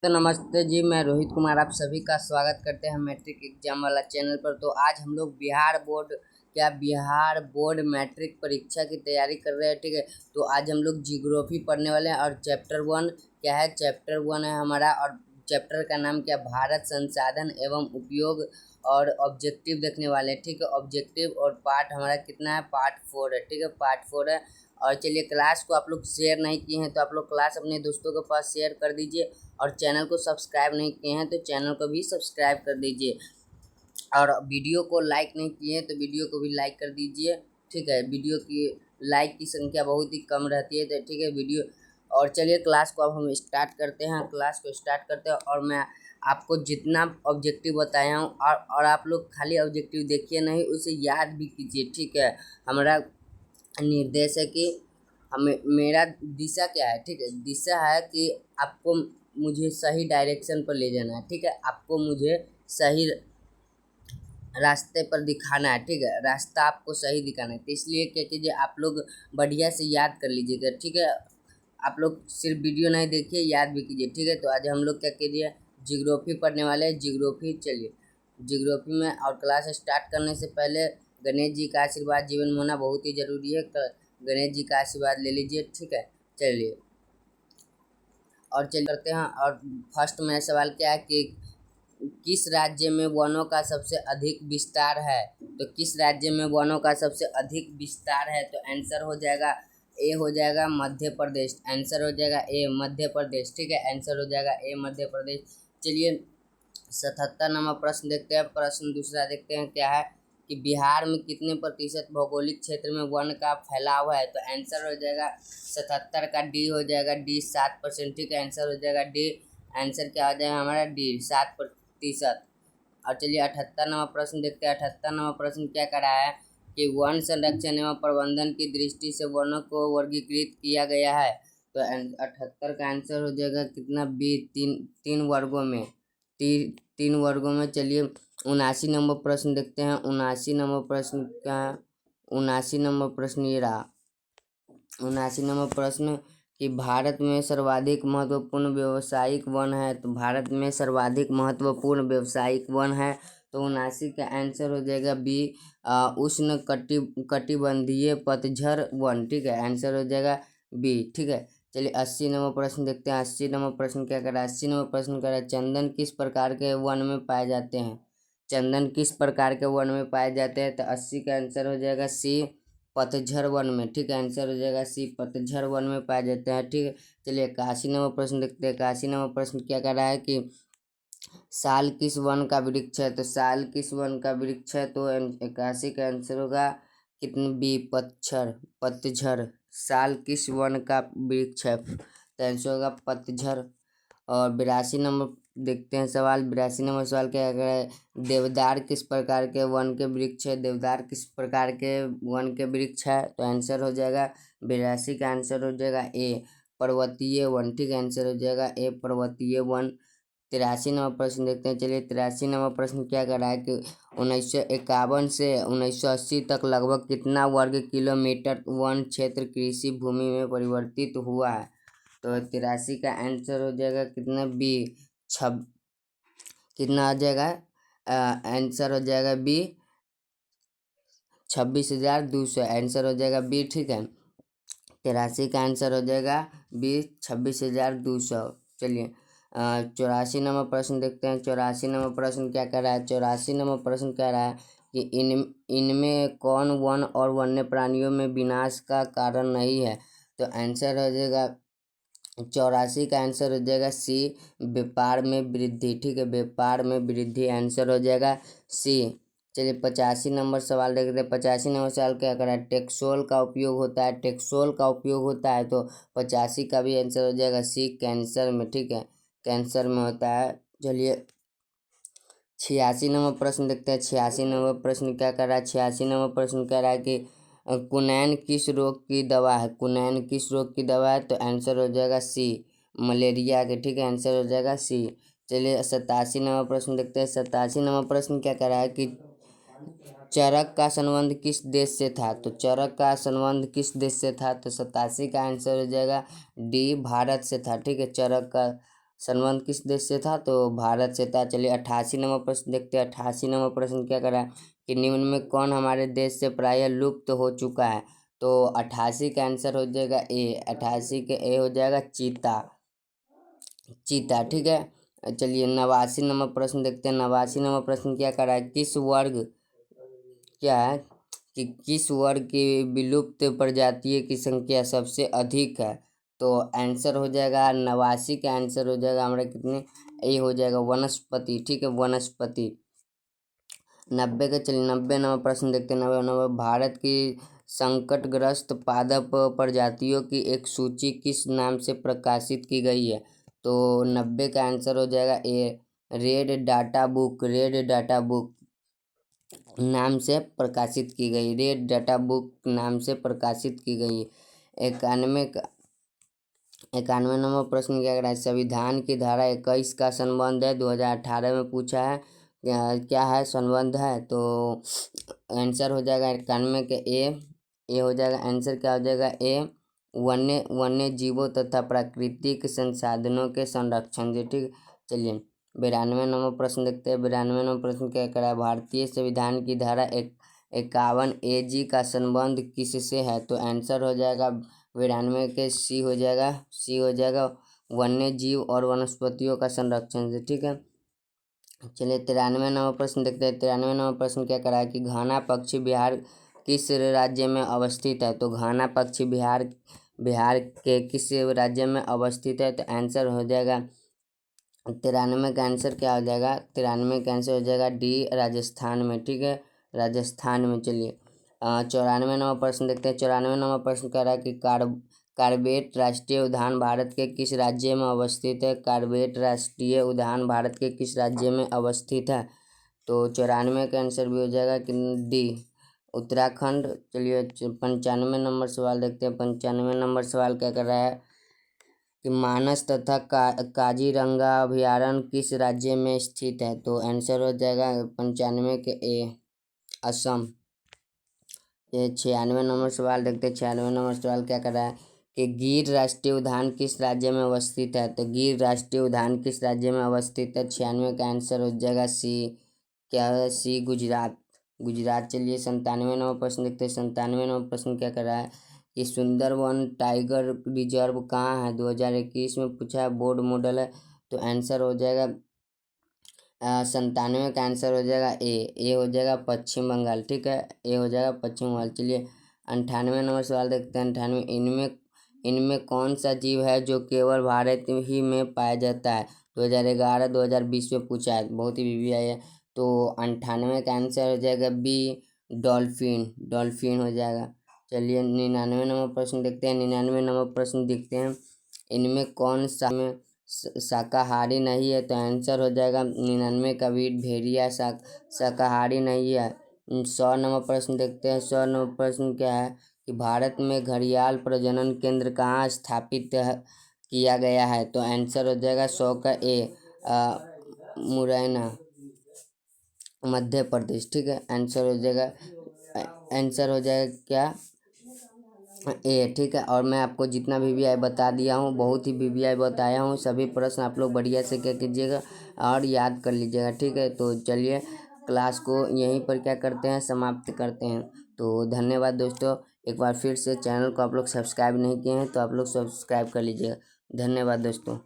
तो नमस्ते जी, मैं रोहित कुमार आप सभी का स्वागत करते हैं मैट्रिक एग्जाम वाला चैनल पर। तो आज हम लोग बिहार बोर्ड मैट्रिक परीक्षा की तैयारी कर रहे हैं। ठीक है, तो आज हम लोग जियोग्राफी पढ़ने वाले हैं और चैप्टर 1 क्या है, चैप्टर 1 है हमारा। और चैप्टर का नाम क्या, भारत संसाधन एवं उपयोग और ऑब्जेक्टिव देखने वाले हैं। ठीक है, ऑब्जेक्टिव और पार्ट हमारा कितना है, पार्ट 4 है। ठीक है, पार्ट 4 है। और चलिए, क्लास को आप लोग शेयर नहीं किए हैं तो आप लोग क्लास अपने दोस्तों के पास शेयर कर दीजिए। और चैनल को सब्सक्राइब नहीं किए हैं तो चैनल को भी सब्सक्राइब कर दीजिए। और वीडियो को लाइक नहीं किए हैं तो वीडियो को भी लाइक कर दीजिए। ठीक है, वीडियो की लाइक की संख्या बहुत ही कम रहती है, तो ठीक है वीडियो। और चलिए, क्लास को अब हम स्टार्ट करते हैं। क्लास को स्टार्ट करते हैं और मैं आपको जितना ऑब्जेक्टिव बताया हूँ और आप लोग खाली ऑब्जेक्टिव देखिए नहीं, उसे याद भी कीजिए। ठीक है, हमारा निर्देश है कि हमें, मेरा दिशा क्या है, ठीक है, दिशा है कि आपको मुझे सही डायरेक्शन पर ले जाना है। ठीक है, आपको मुझे सही रास्ते पर दिखाना है। ठीक है, रास्ता आपको सही दिखाना है। तो इसलिए क्या कीजिए, आप लोग बढ़िया से याद कर लीजिएगा। ठीक है, आप लोग सिर्फ वीडियो नहीं देखिए, याद भी कीजिए। ठीक है, तो आज हम लोग क्या कीजिए, जियोग्राफी पढ़ने वाले हैं। जियोग्राफी, चलिए जियोग्राफी में। और क्लास स्टार्ट करने से पहले गणेश जी का आशीर्वाद जीवन में होना बहुत ही जरूरी है। गणेश जी का आशीर्वाद ले लीजिए। ठीक है, चलिए और चलिए करते हैं। और फर्स्ट मेरा सवाल क्या है कि किस राज्य में वनों का सबसे अधिक विस्तार है। तो किस राज्य में वनों का सबसे अधिक विस्तार है, तो आंसर हो जाएगा ए, हो जाएगा मध्य प्रदेश। आंसर हो जाएगा ए, मध्य प्रदेश। ठीक है, आंसर हो जाएगा ए, मध्य प्रदेश। चलिए 77 नंबर प्रश्न देखते हैं। प्रश्न दूसरा देखते हैं क्या है कि बिहार में कितने प्रतिशत भौगोलिक क्षेत्र में वन का फैलाव है। तो आंसर हो जाएगा 77 का डी हो जाएगा, डी 7%। ठीक है, आंसर हो जाएगा डी। आंसर क्या हो जाएगा हमारा, डी 7%। और चलिए 78 नंबर प्रश्न देखते हैं। 78 नंबर प्रश्न क्या कर रहा है कि वन संरक्षण एवं प्रबंधन की दृष्टि से वनों को वर्गीकृत किया गया है। तो 78 का आंसर हो जाएगा कितना, बी, तीन वर्गों में, तीन वर्गों में। चलिए 79 नंबर प्रश्न देखते हैं। 79 नंबर प्रश्न क्या है, 79 नंबर प्रश्न ये रहा। 79 नंबर प्रश्न कि भारत में सर्वाधिक महत्वपूर्ण व्यावसायिक वन है। तो भारत में सर्वाधिक महत्वपूर्ण व्यावसायिक वन है, तो 79 का आंसर हो जाएगा बी, उष्ण कटिबंधीय पतझड़ वन। ठीक है, आंसर हो जाएगा बी। ठीक है, चलिए 80 नंबर प्रश्न देखते हैं। 80 नंबर प्रश्न क्या कर रहा है, 80 नंबर प्रश्न कर रहा है चंदन किस प्रकार के वन में पाए जाते हैं। चंदन किस प्रकार के वन में पाए जाते हैं, तो 80 का आंसर हो जाएगा सी, पतझड़ वन में। ठीक है, आंसर हो जाएगा सी, पतझड़ वन में पाए जाते हैं। ठीक है, चलिए 81 नंबर प्रश्न देखते हैं। 81 नंबर प्रश्न क्या कर रहा है कि साल किस वन का वृक्ष है। तो साल किस वन का वृक्ष है, तो 81 का आंसर होगा कितने, बी, पतझड़। साल किस वन का वृक्ष है, तो आंसर होगा पतझड़। और 82 नंबर देखते हैं सवाल। 82 नंबर सवाल क्या कर रहा है, देवदार किस प्रकार के वन के वृक्ष है। देवदार किस प्रकार के वन के वृक्ष है, तो आंसर हो जाएगा 82 का आंसर हो जाएगा ए, पर्वतीय वन। ठीक है, आंसर हो जाएगा ए, पर्वतीय वन। 83 नंबर प्रश्न देखते हैं। चलिए 83 नंबर प्रश्न क्या कर रहा है कि 1951 से 1980 तक लगभग कितना वर्ग किलोमीटर वन क्षेत्र कृषि भूमि में परिवर्तित हुआ है। तो 83 का आंसर हो जाएगा कितना, बी, कितना आ जाएगा, आंसर हो जाएगा बी, 26,200। आंसर हो जाएगा बी। ठीक है, 83 का आंसर हो जाएगा बी, 26,200। चलिए 84 नंबर प्रश्न देखते हैं। 84 नंबर प्रश्न क्या कर रहा है, 84 नंबर प्रश्न कह रहा है कि इनमें कौन वन और वन्य प्राणियों में विनाश का कारण नहीं है। तो आंसर हो जाएगा 84 का आंसर हो जाएगा सी, व्यापार में वृद्धि। ठीक है, व्यापार में वृद्धि, आंसर हो जाएगा सी। चलिए 85 नंबर सवाल देखते हैं। 85 नंबर सवाल क्या कर रहा है, टेक्सोल का उपयोग होता है। टेक्सोल का उपयोग होता है, तो 85 का भी आंसर हो जाएगा सी, कैंसर में। ठीक है, कैंसर में होता है। चलिए 86 नंबर प्रश्न देखते हैं। 86 नंबर प्रश्न क्या कर रहा है, 86 नंबर प्रश्न कह रहा है कि कुनैन किस रोग की दवा है। कुनैन किस रोग की दवा है, तो आंसर हो जाएगा सी, मलेरिया के। ठीक है, आंसर हो जाएगा सी। चलिए 87 नंबर प्रश्न देखते हैं। 87 नंबर प्रश्न क्या कर रहा है कि चरक का संबंध किस देश से था। तो चरक का संबंध किस देश से था, तो 87 का आंसर हो जाएगा डी, भारत से था। ठीक है, चरक का संबंध किस देश से था, तो भारत से था। चलिए 88 नंबर प्रश्न देखते हैं। 88 नंबर प्रश्न क्या करा है कि निम्न में कौन हमारे देश से प्रायः लुप्त हो चुका है, तो 88 का आंसर हो जाएगा ए। 88 के ए हो जाएगा चीता। चीता, ठीक है। चलिए 89 नंबर प्रश्न देखते हैं। 89 नंबर प्रश्न क्या करा है, किस वर्ग क्या है कि किस वर्ग की विलुप्त प्रजातियों की संख्या सबसे अधिक है, तो आंसर हो जाएगा 89 का आंसर हो जाएगा हमारा कितने, ये हो जाएगा वनस्पति, ठीक है, वनस्पति। 90 का, चलिए 90 नंबर प्रश्न देखते हैं। 90 नंबर, भारत की संकटग्रस्त पादप प्रजातियों की एक सूची किस नाम से प्रकाशित की गई है, तो 90 का आंसर हो जाएगा A, red data book. Red data book नाम से प्रकाशित की गई, रेड डाटा बुक नाम से प्रकाशित की गई। 91 नंबर प्रश्न क्या करा है, संविधान की धारा 21 का संबंध है, 2018 में पूछा है, क्या है संबंध है, तो आंसर हो जाएगा 91 के ए हो जाएगा। आंसर क्या हो जाएगा ए, वन्य जीवों तथा प्राकृतिक संसाधनों के संरक्षण से, ठीक। चलिए 92 नंबर प्रश्न देखते हैं। 92 नंबर प्रश्न क्या करा है, भारतीय संविधान की धारा 51 AG का संबंध किससे है, तो आंसर हो जाएगा 92 के सी हो जाएगा। सी हो जाएगा वन्य जीव और वनस्पतियों का संरक्षण से, ठीक है। चलिए 93 नंबर प्रश्न देखते हैं। 93 नंबर प्रश्न क्या करा है कि घाना पक्षी बिहार किस राज्य में अवस्थित है, तो घाना पक्षी बिहार के किस राज्य में अवस्थित है, तो आंसर हो जाएगा 93 का आंसर क्या हो जाएगा, 93 का आंसर हो जाएगा डी, राजस्थान में, ठीक है, राजस्थान में। चलिए 94 नंबर प्रश्न देखते हैं। 94 नंबर प्रश्न कह रहा है कि कार्बेट राष्ट्रीय उद्यान भारत के किस राज्य में अवस्थित है, कार्बेट राष्ट्रीय उद्यान भारत के किस राज्य में अवस्थित है, तो 94 का आंसर भी हो जाएगा कि डी, उत्तराखंड। चलिए 95 नंबर सवाल देखते हैं। 95 नंबर सवाल क्या कर रहा है कि मानस तथा काजीरंगा अभयारण्य किस राज्य में स्थित है, तो आंसर हो जाएगा 95 के ए, असम। ये 96 नंबर सवाल देखते हैं। 96 नंबर सवाल क्या कर रहा है कि गिर राष्ट्रीय उद्यान किस राज्य में अवस्थित है, तो गिर राष्ट्रीय उद्यान किस राज्य में अवस्थित है, 96 का आंसर हो जाएगा सी, क्या है सी, गुजरात। गुजरात। चलिए 97 नंबर प्रश्न देखते हैं। 97 नंबर प्रश्न क्या कर रहा है कि सुंदरवन टाइगर रिजर्व कहाँ है, 2021 में पूछा है, बोर्ड मॉडल है, तो आंसर हो जाएगा 97 का आंसर हो जाएगा ए हो जाएगा पश्चिम बंगाल, ठीक है, ए हो जाएगा पश्चिम बंगाल। चलिए 98 नंबर सवाल देखते हैं। 98, इनमें कौन सा जीव है जो केवल भारत ही में पाया जाता है, 2011 2020 में पूछा है, बहुत ही वीवीआई है, तो 98 का आंसर हो जाएगा बी, डॉल्फिन। डॉल्फिन हो जाएगा। चलिए 99 नंबर प्रश्न देखते हैं। 99 नंबर प्रश्न देखते हैं, इनमें कौन सा में शाकाहारी नहीं है, तो आंसर हो जाएगा 99 का वीट भेड़िया शाकाहारी नहीं है। 100 नंबर प्रश्न देखते हैं। 100 नंबर प्रश्न क्या है कि भारत में घड़ियाल प्रजनन केंद्र कहाँ स्थापित किया गया है, तो आंसर हो जाएगा 100 का ए, मुरैना, मध्य प्रदेश, ठीक है, आंसर हो जाएगा, आंसर हो जाएगा क्या ए, ठीक है। और मैं आपको जितना वीवीआई बता दिया हूँ, बहुत ही वीवीआई बताया हूँ, सभी प्रश्न आप लोग बढ़िया से क्या कीजिएगा और याद कर लीजिएगा, ठीक है। तो चलिए क्लास को यहीं पर क्या करते हैं, समाप्त करते हैं। तो धन्यवाद दोस्तों। एक बार फिर से चैनल को आप लोग सब्सक्राइब नहीं किए हैं तो आप लोग सब्सक्राइब कर लीजिएगा। धन्यवाद दोस्तों।